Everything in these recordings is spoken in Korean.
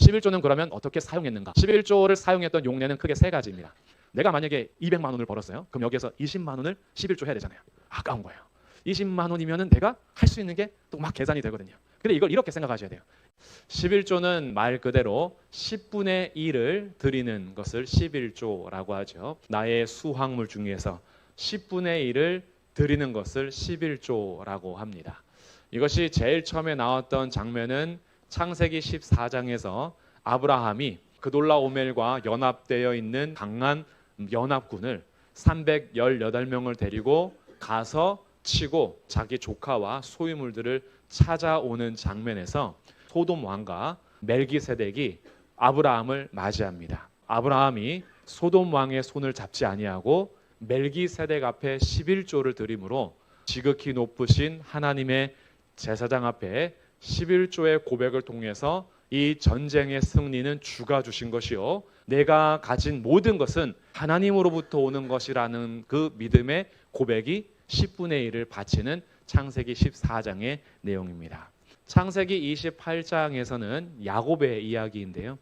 11조는 그러면 어떻게 사용했는가? 11조를 사용했던 용례는 크게 세 가지입니다. 내가 만약에 200만 원을 벌었어요. 그럼 여기에서 20만 원을 11조 해야 되잖아요. 아까운 거예요. 20만 원이면은 내가 할 수 있는 게 또 막 계산이 되거든요. 근데 이걸 이렇게 생각하셔야 돼요. 11조는 말 그대로 10분의 1을 드리는 것을 11조라고 하죠. 나의 수확물 중에서 10분의 1을 드리는 것을 11조라고 합니다. 이것이 제일 처음에 나왔던 장면은 창세기 14장에서 아브라함이 그돌라오멜과 연합되어 있는 강한 연합군을 318명을 데리고 가서 치고 자기 조카와 소유물들을 찾아오는 장면에서 소돔 왕과 멜기세덱이 아브라함을 맞이합니다. 아브라함이 소돔 왕의 손을 잡지 아니하고 멜기세덱 앞에 11조를 드림으로 지극히 높으신 하나님의 제사장 앞에 11조의 고백을 통해서 이 전쟁의 승리는 주가 주신 것이요 내가 가진 모든 것은 하나님으로부터 오는 것이라는 그 믿음의 고백이 10분의 1을 바치는 창세기 14장의 내용입니다. 창세기 28장에서는 야곱의 이야기인데요.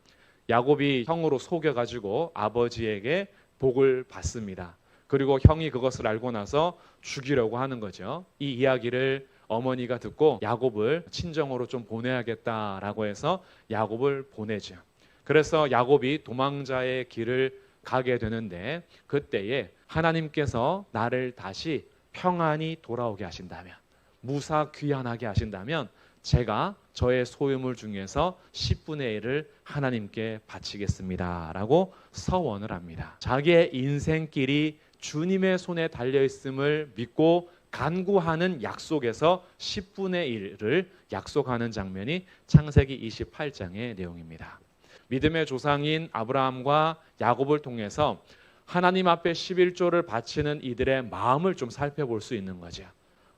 야곱이 형으로 속여가지고 아버지에게 복을 받습니다. 그리고 형이 그것을 알고 나서 죽이려고 하는 거죠. 이 이야기를 어머니가 듣고 야곱을 친정으로 좀 보내야겠다라고 해서 야곱을 보내죠. 그래서 야곱이 도망자의 길을 가게 되는데 그때에 하나님께서 나를 다시 평안히 돌아오게 하신다면, 무사 귀환하게 하신다면 제가 저의 소유물 중에서 10분의 1을 하나님께 바치겠습니다 라고 서원을 합니다. 자기의 인생길이 주님의 손에 달려있음을 믿고 간구하는 약속에서 10분의 1을 약속하는 장면이 창세기 28장의 내용입니다. 믿음의 조상인 아브라함과 야곱을 통해서 하나님 앞에 11조를 바치는 이들의 마음을 좀 살펴볼 수 있는 거죠.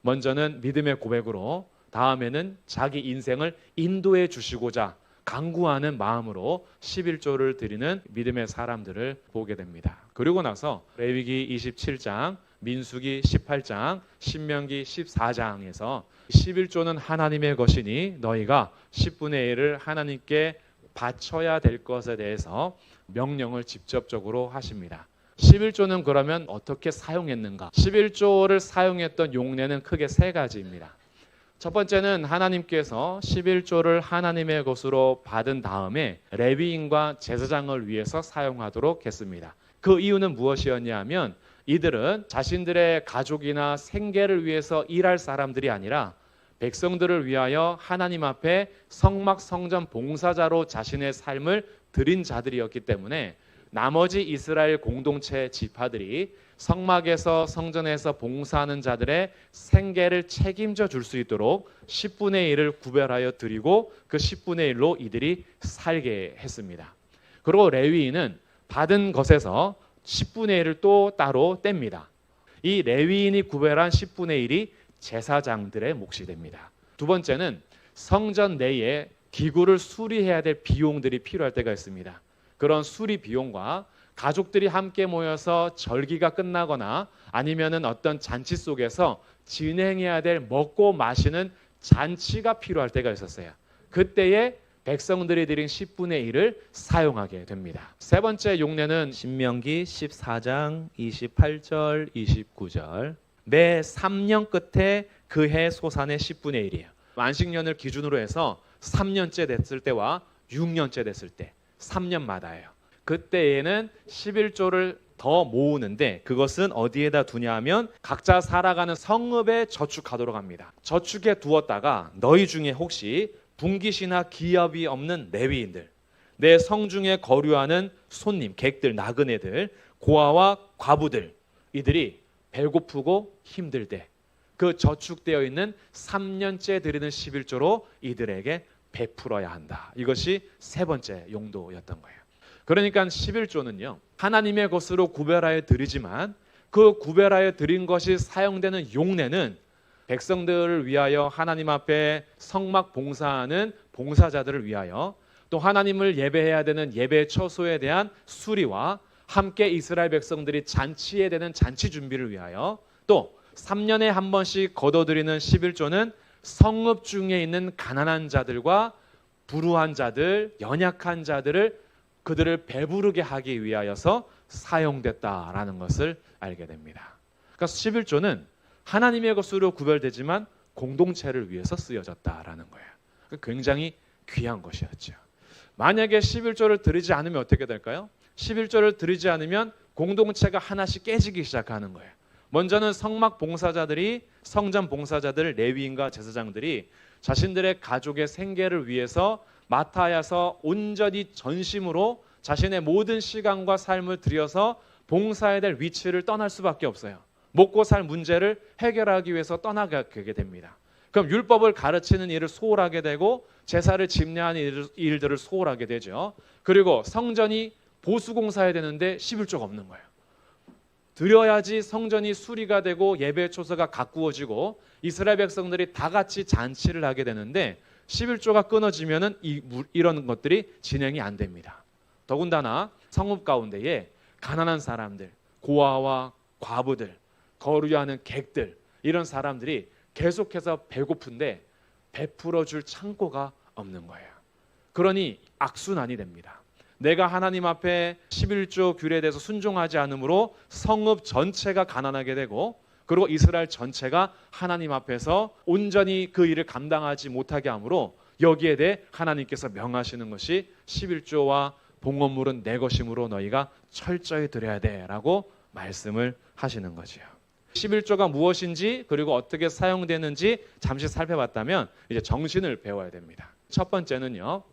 먼저는 믿음의 고백으로, 다음에는 자기 인생을 인도해 주시고자 간구하는 마음으로 11조를 드리는 믿음의 사람들을 보게 됩니다. 그리고 나서 레위기 27장, 민수기 18장, 신명기 14장에서 11조는 하나님의 것이니 너희가 10분의 1을 하나님께 바쳐야 될 것에 대해서 명령을 직접적으로 하십니다. 11조는 그러면 어떻게 사용했는가? 11조를 사용했던 용례는 크게 세 가지입니다. 첫 번째는 하나님께서 11조를 하나님의 것으로 받은 다음에 레위인과 제사장을 위해서 사용하도록 했습니다. 그 이유는 무엇이었냐 하면 이들은 자신들의 가족이나 생계를 위해서 일할 사람들이 아니라 백성들을 위하여 하나님 앞에 성막 성전 봉사자로 자신의 삶을 드린 자들이었기 때문에 나머지 이스라엘 공동체 지파들이 성막에서 성전에서 봉사하는 자들의 생계를 책임져 줄 수 있도록 10분의 1을 구별하여 드리고 그 10분의 1로 이들이 살게 했습니다. 그리고 레위인은 받은 것에서 10분의 1을 또 따로 뗍니다. 이 레위인이 구별한 10분의 1이 제사장들의 몫이 됩니다. 두 번째는 성전 내에 기구를 수리해야 될 비용들이 필요할 때가 있습니다. 그런 수리 비용과 가족들이 함께 모여서 절기가 끝나거나 아니면은 어떤 잔치 속에서 진행해야 될 먹고 마시는 잔치가 필요할 때가 있었어요. 그때에 백성들이 드린 10분의 1을 사용하게 됩니다. 세 번째 용례는 신명기 14장 28절 29절 매 3년 끝에 그 해 소산의 10분의 1이에요. 안식년을 기준으로 해서 3년째 됐을 때와 6년째 됐을 때 3년마다예요. 그때에는 11조를 더 모으는데 그것은 어디에다 두냐 하면 각자 살아가는 성읍에 저축하도록 합니다. 저축해 두었다가 너희 중에 혹시 분깃이나 기업이 없는 레위인들, 내 성중에 거류하는 손님, 객들, 나그네들, 고아와 과부들, 이들이 배고프고 힘들 때 그 저축되어 있는 3년째 드리는 11조로 이들에게 베풀어야 한다. 이것이 세 번째 용도였던 거예요. 그러니까 11조는요 하나님의 것으로 구별하여 드리지만 그 구별하여 드린 것이 사용되는 용례는 백성들을 위하여 하나님 앞에 성막 봉사하는 봉사자들을 위하여 또 하나님을 예배해야 되는 예배 처소에 대한 수리와 함께 이스라엘 백성들이 잔치에 대한 잔치 준비를 위하여 또 3년에 한 번씩 거둬들이는 11조는 성읍 중에 있는 가난한 자들과 불우한 자들, 연약한 자들을 그들을 배부르게 하기 위하여서 사용됐다라는 것을 알게 됩니다. 그러니까 11조는 하나님의 것으로 구별되지만 공동체를 위해서 쓰여졌다라는 거예요. 그러니까 굉장히 귀한 것이었죠. 만약에 11조를 드리지 않으면 어떻게 될까요? 11조를 드리지 않으면 공동체가 하나씩 깨지기 시작하는 거예요. 먼저는 성막 봉사자들이, 성전 봉사자들, 레위인과 제사장들이 자신들의 가족의 생계를 위해서 맡아야서 온전히 전심으로 자신의 모든 시간과 삶을 들여서 봉사해야 될 위치를 떠날 수밖에 없어요. 먹고 살 문제를 해결하기 위해서 떠나게 됩니다. 그럼 율법을 가르치는 일을 소홀하게 되고 제사를 집례하는 일들을 소홀하게 되죠. 그리고 성전이 보수공사해야 되는데 11조가 없는 거예요. 드려야지 성전이 수리가 되고 예배 초소가 가꾸어지고 이스라엘 백성들이 다 같이 잔치를 하게 되는데 11조가 끊어지면은 이런 것들이 진행이 안 됩니다. 더군다나 성읍 가운데에 가난한 사람들, 고아와 과부들, 거류하는 객들, 이런 사람들이 계속해서 배고픈데 베풀어 줄 창고가 없는 거예요. 그러니 악순환이 됩니다. 내가 하나님 앞에 11조 규례에 대해서 순종하지 않으므로 성읍 전체가 가난하게 되고, 그리고 이스라엘 전체가 하나님 앞에서 온전히 그 일을 감당하지 못하게 하므로 여기에 대해 하나님께서 명하시는 것이 11조와 봉헌물은 내 것이므로 너희가 철저히 드려야 돼라고 말씀을 하시는 거지요. 11조가 무엇인지 그리고 어떻게 사용되는지 잠시 살펴봤다면 이제 정신을 배워야 됩니다. 첫 번째는요,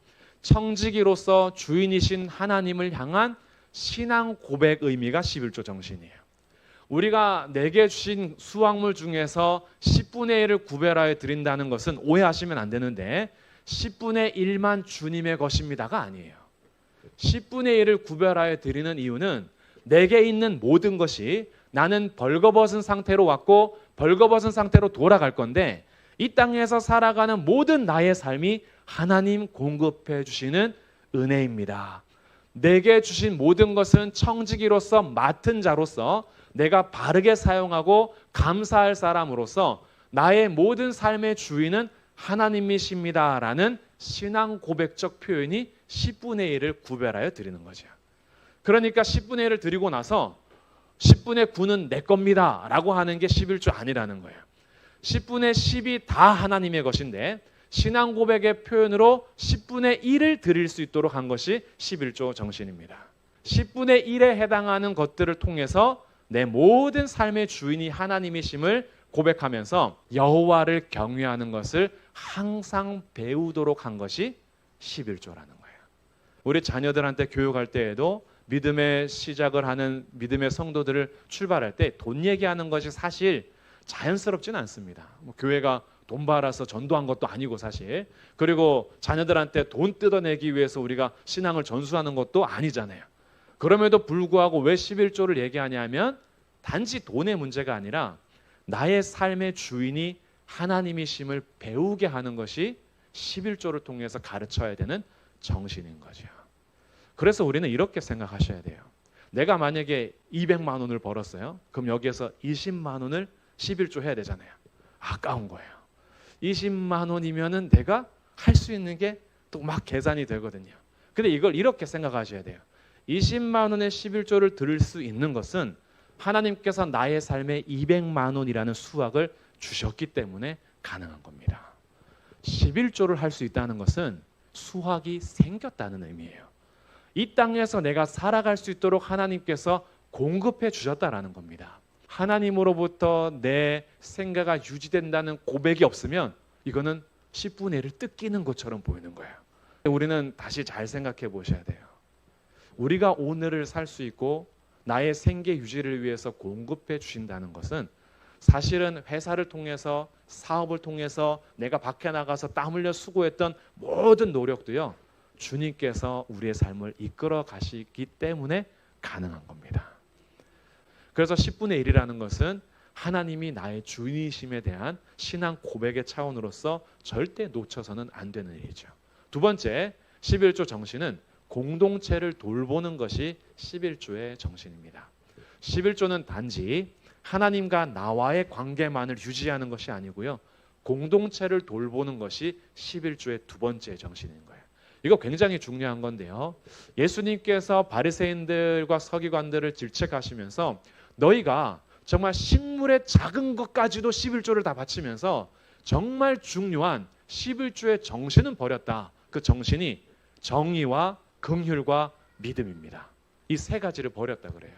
청지기로서 주인이신 하나님을 향한 신앙 고백 의미가 11조 정신이에요. 우리가 내게 주신 수확물 중에서 10분의 1을 구별하여 드린다는 것은 오해하시면 안 되는데 10분의 1만 주님의 것입니다가 아니에요. 10분의 1을 구별하여 드리는 이유는 내게 있는 모든 것이, 나는 벌거벗은 상태로 왔고 벌거벗은 상태로 돌아갈 건데 이 땅에서 살아가는 모든 나의 삶이 하나님 공급해 주시는 은혜입니다. 내게 주신 모든 것은 청지기로서 맡은 자로서 내가 바르게 사용하고 감사할 사람으로서 나의 모든 삶의 주인은 하나님이십니다라는 신앙 고백적 표현이 10분의 1을 구별하여 드리는 거죠. 그러니까 10분의 1을 드리고 나서 10분의 9는 내 겁니다 라고 하는 게 11조 아니라는 거예요. 10분의 10이 다 하나님의 것인데 신앙 고백의 표현으로 10분의 1을 드릴 수 있도록 한 것이 11조 정신입니다. 10분의 1에 해당하는 것들을 통해서 내 모든 삶의 주인이 하나님이심을 고백하면서 여호와를 경외하는 것을 항상 배우도록 한 것이 11조라는 거예요. 우리 자녀들한테 교육할 때에도 믿음의 시작을 하는 믿음의 성도들을 출발할 때 돈 얘기하는 것이 사실 자연스럽지는 않습니다. 교회가 돈 벌어서 전도한 것도 아니고 사실, 그리고 자녀들한테 돈 뜯어내기 위해서 우리가 신앙을 전수하는 것도 아니잖아요. 그럼에도 불구하고 왜 11조를 얘기하냐면 단지 돈의 문제가 아니라 나의 삶의 주인이 하나님이심을 배우게 하는 것이 11조를 통해서 가르쳐야 되는 정신인 거죠. 그래서 우리는 이렇게 생각하셔야 돼요. 내가 만약에 200만 원을 벌었어요. 그럼 여기에서 20만 원을 11조 해야 되잖아요. 아까운 거예요. 20만 원이면은 내가 할 수 있는 게 또 막 계산이 되거든요. 근데 이걸 이렇게 생각하셔야 돼요. 20만 원의 11조를 들을 수 있는 것은 하나님께서 나의 삶에 200만 원이라는 수확을 주셨기 때문에 가능한 겁니다. 11조를 할 수 있다는 것은 수확이 생겼다는 의미예요. 이 땅에서 내가 살아갈 수 있도록 하나님께서 공급해 주셨다라는 겁니다. 하나님으로부터 내 생계가 유지된다는 고백이 없으면 이거는 10분의 1을 뜯기는 것처럼 보이는 거예요. 우리는 다시 잘 생각해 보셔야 돼요. 우리가 오늘을 살 수 있고 나의 생계 유지를 위해서 공급해 주신다는 것은 사실은 회사를 통해서, 사업을 통해서 내가 밖에 나가서 땀 흘려 수고했던 모든 노력도요, 주님께서 우리의 삶을 이끌어 가시기 때문에 가능한 겁니다. 그래서 10분의 1이라는 것은 하나님이 나의 주인이심에 대한 신앙 고백의 차원으로서 절대 놓쳐서는 안 되는 일이죠. 두 번째, 11조 정신은 공동체를 돌보는 것이 11조의 정신입니다. 11조는 단지 하나님과 나와의 관계만을 유지하는 것이 아니고요, 공동체를 돌보는 것이 11조의 두 번째 정신인 거예요. 이거 굉장히 중요한 건데요. 예수님께서 바리새인들과 서기관들을 질책하시면서 너희가 정말 식물의 작은 것까지도 11조를 다 바치면서 정말 중요한 11조의 정신은 버렸다. 그 정신이 정의와 긍휼과 믿음입니다. 이 세 가지를 버렸다 그래요.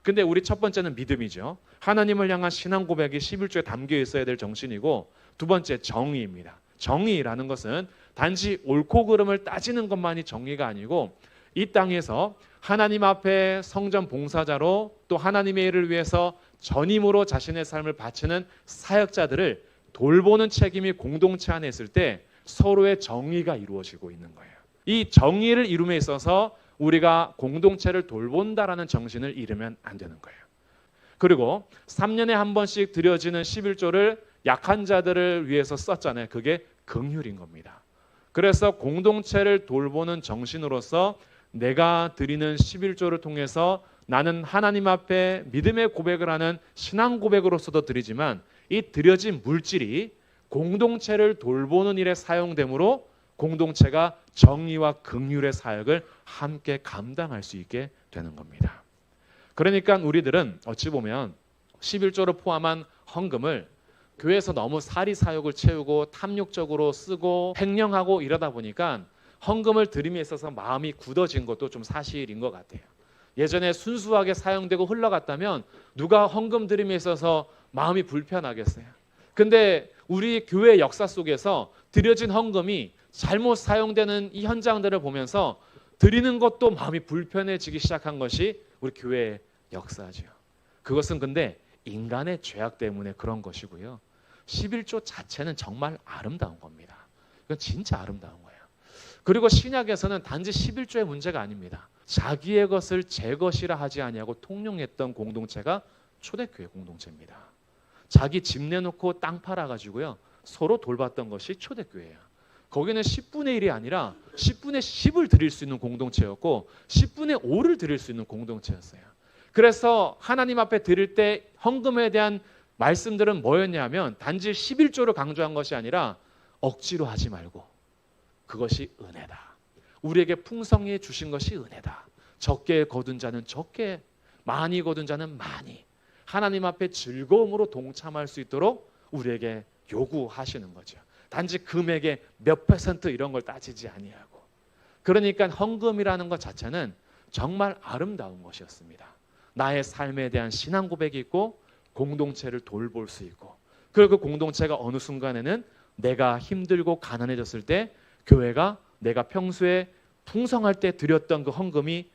근데 우리 첫 번째는 믿음이죠. 하나님을 향한 신앙 고백이 11조에 담겨 있어야 될 정신이고, 두 번째 정의입니다. 정의라는 것은 단지 옳고 그름을 따지는 것만이 정의가 아니고, 이 땅에서 하나님 앞에 성전 봉사자로 또 하나님의 일을 위해서 전임으로 자신의 삶을 바치는 사역자들을 돌보는 책임이 공동체 안에 있을 때 서로의 정의가 이루어지고 있는 거예요. 이 정의를 이룸에 있어서 우리가 공동체를 돌본다라는 정신을 잃으면 안 되는 거예요. 그리고 3년에 한 번씩 드려지는 11조를 약한 자들을 위해서 썼잖아요. 그게 긍휼인 겁니다. 그래서 공동체를 돌보는 정신으로서 내가 드리는 11조를 통해서 나는 하나님 앞에 믿음의 고백을 하는 신앙 고백으로서도 드리지만, 이 드려진 물질이 공동체를 돌보는 일에 사용되므로 공동체가 정의와 긍휼의 사역을 함께 감당할 수 있게 되는 겁니다. 그러니까 우리들은 어찌 보면 11조를 포함한 헌금을 교회에서 너무 사리사욕을 채우고 탐욕적으로 쓰고 횡령하고 이러다 보니까 헌금을 드림에 있어서 마음이 굳어진 것도 좀 사실인 것 같아요. 예전에 순수하게 사용되고 흘러갔다면 누가 헌금 드림에 있어서 마음이 불편하겠어요. 근데 우리 교회 역사 속에서 드려진 헌금이 잘못 사용되는 이 현장들을 보면서 드리는 것도 마음이 불편해지기 시작한 것이 우리 교회의 역사죠. 그것은 근데 인간의 죄악 때문에 그런 것이고요. 11조 자체는 정말 아름다운 겁니다. 이건 진짜 아름다운 거예요. 그리고 신약에서는 단지 11조의 문제가 아닙니다. 자기의 것을 제 것이라 하지 아니하고 통용했던 공동체가 초대교회 공동체입니다. 자기 집 내놓고 땅 팔아가지고요, 서로 돌봤던 것이 초대교회예요. 거기는 10분의 1이 아니라 10분의 10을 드릴 수 있는 공동체였고 10분의 5를 드릴 수 있는 공동체였어요. 그래서 하나님 앞에 드릴 때 헌금에 대한 말씀들은 뭐였냐면 단지 11조를 강조한 것이 아니라 억지로 하지 말고 그것이 은혜다. 우리에게 풍성히 주신 것이 은혜다. 적게 거둔 자는 적게, 많이 거둔 자는 많이. 하나님 앞에 즐거움으로 동참할 수 있도록 우리에게 요구하시는 거죠. 단지 금액의 몇 퍼센트 이런 걸 따지지 아니하고. 그러니까 헌금이라는 것 자체는 정말 아름다운 것이었습니다. 나의 삶에 대한 신앙 고백이 있고 공동체를 돌볼 수 있고, 그리고 그 공동체가 어느 순간에는 내가 힘들고 가난해졌을 때 교회가 내가 평소에 풍성할 때 드렸던 그 헌금이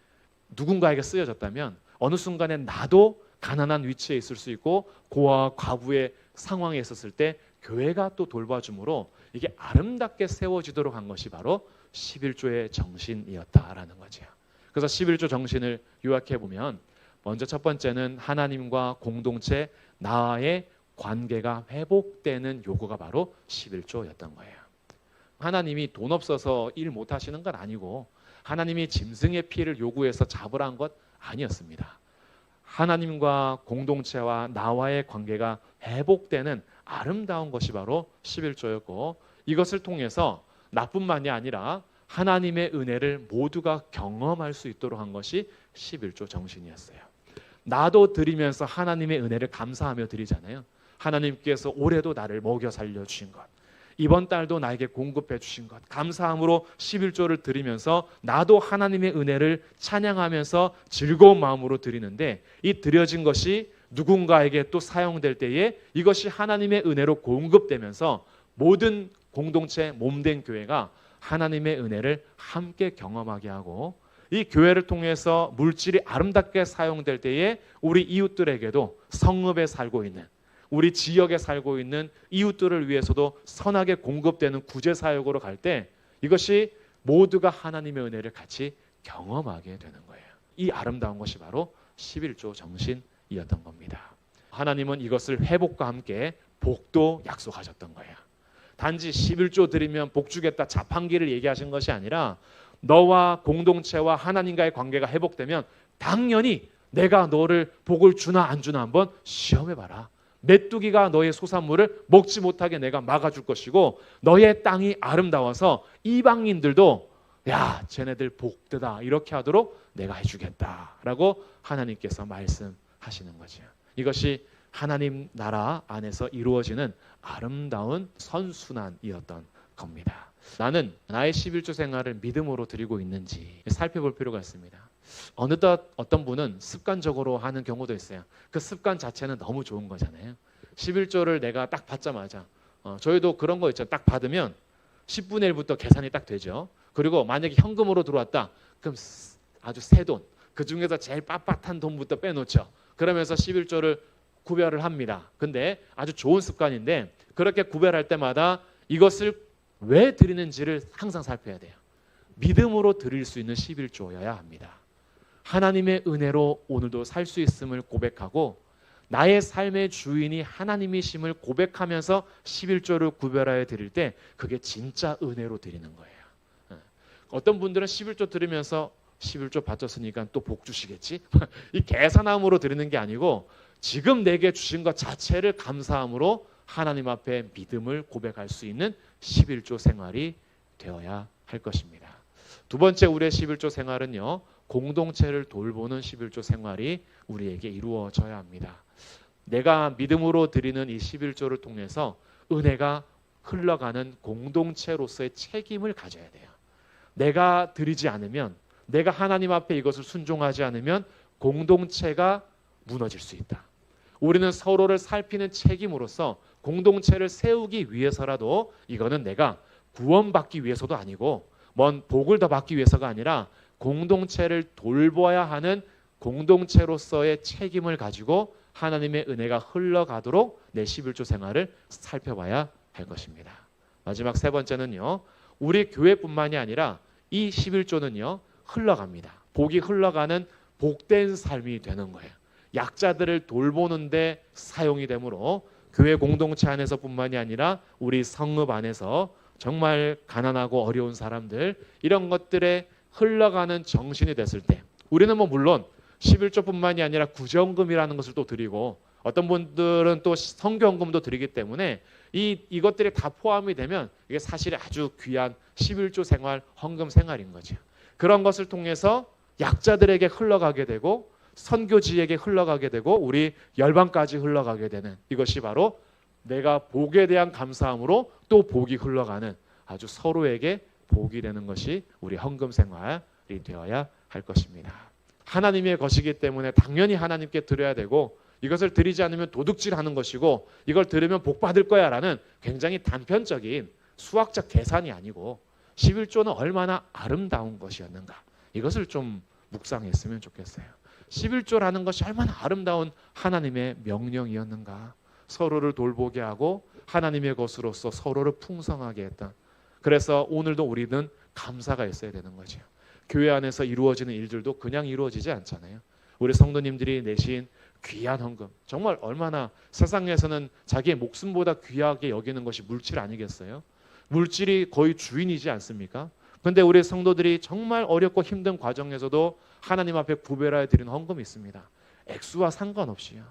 누군가에게 쓰여졌다면 어느 순간에 나도 가난한 위치에 있을 수 있고 고아와 과부의 상황에 있었을 때 교회가 또 돌봐줌으로 이게 아름답게 세워지도록 한 것이 바로 11조의 정신이었다라는 거죠. 그래서 11조 정신을 요약해 보면 먼저 첫 번째는 하나님과 공동체, 나와의 관계가 회복되는 요구가 바로 11조였던 거예요. 하나님이 돈 없어서 일 못 하시는 건 아니고 하나님이 짐승의 피를 요구해서 잡으라는 것 아니었습니다. 하나님과 공동체와 나와의 관계가 회복되는 아름다운 것이 바로 11조였고, 이것을 통해서 나뿐만이 아니라 하나님의 은혜를 모두가 경험할 수 있도록 한 것이 11조 정신이었어요. 나도 드리면서 하나님의 은혜를 감사하며 드리잖아요. 하나님께서 올해도 나를 먹여 살려주신 것, 이번 달도 나에게 공급해 주신 것, 감사함으로 11조를 드리면서 나도 하나님의 은혜를 찬양하면서 즐거운 마음으로 드리는데, 이 드려진 것이 누군가에게 또 사용될 때에 이것이 하나님의 은혜로 공급되면서 모든 공동체 몸된 교회가 하나님의 은혜를 함께 경험하게 하고, 이 교회를 통해서 물질이 아름답게 사용될 때에 우리 이웃들에게도 성읍에 살고 있는, 우리 지역에 살고 있는 이웃들을 위해서도 선하게 공급되는 구제사역으로 갈 때 이것이 모두가 하나님의 은혜를 같이 경험하게 되는 거예요. 이 아름다운 것이 바로 11조 정신이었던 겁니다. 하나님은 이것을 회복과 함께 복도 약속하셨던 거예요. 단지 11조 드리면 복 주겠다 자판기를 얘기하신 것이 아니라 너와 공동체와 하나님과의 관계가 회복되면 당연히 내가 너를 복을 주나 안 주나 한번 시험해봐라. 메뚜기가 너의 소산물을 먹지 못하게 내가 막아줄 것이고 너의 땅이 아름다워서 이방인들도 야, 쟤네들 복되다 이렇게 하도록 내가 해주겠다라고 하나님께서 말씀하시는 거죠. 이것이 하나님 나라 안에서 이루어지는 아름다운 선순환이었던 겁니다. 나는 나의 11조 생활을 믿음으로 드리고 있는지 살펴볼 필요가 있습니다. 어느덧 어떤 분은 습관적으로 하는 경우도 있어요. 그 습관 자체는 너무 좋은 거잖아요. 11조를 내가 딱 받자마자 저희도 그런 거 있죠. 딱 받으면 10분의 1부터 계산이 딱 되죠. 그리고 만약에 현금으로 들어왔다. 그럼 아주 새 돈, 그 중에서 제일 빳빳한 돈부터 빼놓죠. 그러면서 11조를 구별을 합니다. 근데 아주 좋은 습관인데 그렇게 구별할 때마다 이것을 왜 드리는지를 항상 살펴야 돼요. 믿음으로 드릴 수 있는 11조여야 합니다. 하나님의 은혜로 오늘도 살 수 있음을 고백하고 나의 삶의 주인이 하나님이심을 고백하면서 11조를 구별하여 드릴 때 그게 진짜 은혜로 드리는 거예요. 어떤 분들은 11조 드리면서 11조 받았으니까 또 복 주시겠지? 이 계산함으로 드리는 게 아니고 지금 내게 주신 것 자체를 감사함으로 하나님 앞에 믿음을 고백할 수 있는 11조 생활이 되어야 할 것입니다. 두 번째 우리의 11조 생활은요. 공동체를 돌보는 11조 생활이 우리에게 이루어져야 합니다. 내가 믿음으로 드리는 이 11조를 통해서 은혜가 흘러가는 공동체로서의 책임을 가져야 돼요. 내가 드리지 않으면, 내가 하나님 앞에 이것을 순종하지 않으면 공동체가 무너질 수 있다. 우리는 서로를 살피는 책임으로서 공동체를 세우기 위해서라도 이거는 내가 구원받기 위해서도 아니고 먼 복을 더 받기 위해서가 아니라 공동체를 돌봐야 하는 공동체로서의 책임을 가지고 하나님의 은혜가 흘러가도록 내 11조 생활을 살펴봐야 할 것입니다. 마지막 세 번째는요. 우리 교회뿐만이 아니라 이 11조는요. 흘러갑니다. 복이 흘러가는 복된 삶이 되는 거예요. 약자들을 돌보는 데 사용이 되므로 교회 공동체 안에서뿐만이 아니라 우리 성읍 안에서 정말 가난하고 어려운 사람들 이런 것들에 흘러가는 정신이 됐을 때 우리는 물론 11조뿐만이 아니라 구정금이라는 것을 또 드리고 어떤 분들은 또 성경금도 드리기 때문에 이것들이 다 포함이 되면 이게 사실 아주 귀한 11조 생활, 헌금 생활인 거죠. 그런 것을 통해서 약자들에게 흘러가게 되고 선교지에게 흘러가게 되고 우리 열방까지 흘러가게 되는 이것이 바로 내가 복에 대한 감사함으로 또 복이 흘러가는 아주 서로에게 복이 되는 것이 우리 헌금 생활이 되어야 할 것입니다. 하나님의 것이기 때문에 당연히 하나님께 드려야 되고 이것을 드리지 않으면 도둑질하는 것이고 이걸 들으면 복 받을 거야 라는 굉장히 단편적인 수학적 계산이 아니고 11조는 얼마나 아름다운 것이었는가 이것을 좀 묵상했으면 좋겠어요. 11조라는 것이 얼마나 아름다운 하나님의 명령이었는가. 서로를 돌보게 하고 하나님의 것으로서 서로를 풍성하게 했다. 그래서 오늘도 우리는 감사가 있어야 되는 거죠. 교회 안에서 이루어지는 일들도 그냥 이루어지지 않잖아요. 우리 성도님들이 내신 귀한 헌금 정말 얼마나 세상에서는 자기의 목숨보다 귀하게 여기는 것이 물질 아니겠어요? 물질이 거의 주인이지 않습니까? 그런데 우리 성도들이 정말 어렵고 힘든 과정에서도 하나님 앞에 구별하여 드리는 헌금이 있습니다. 액수와 상관없이요.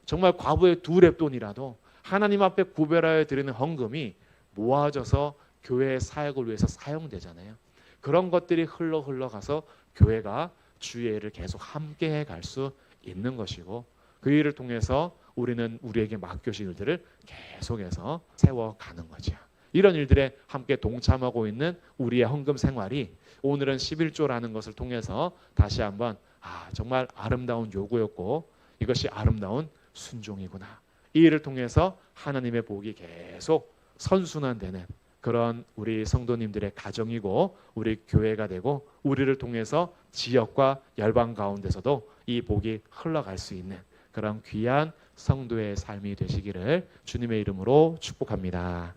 정말 과부의 2렙돈이라도 하나님 앞에 구별하여 드리는 헌금이 모아져서 교회의 사역을 위해서 사용되잖아요. 그런 것들이 흘러가서 교회가 주의 일을 계속 함께 갈 수 있는 것이고 그 일을 통해서 우리는 우리에게 맡겨진 일들을 계속해서 세워가는 거죠. 이런 일들에 함께 동참하고 있는 우리의 헌금 생활이 오늘은 11조라는 것을 통해서 다시 한번 정말 아름다운 요구였고 이것이 아름다운 순종이구나. 이 일을 통해서 하나님의 복이 계속 선순환되는 그런 우리 성도님들의 가정이고 우리 교회가 되고 우리를 통해서 지역과 열방 가운데서도 이 복이 흘러갈 수 있는 그런 귀한 성도의 삶이 되시기를 주님의 이름으로 축복합니다.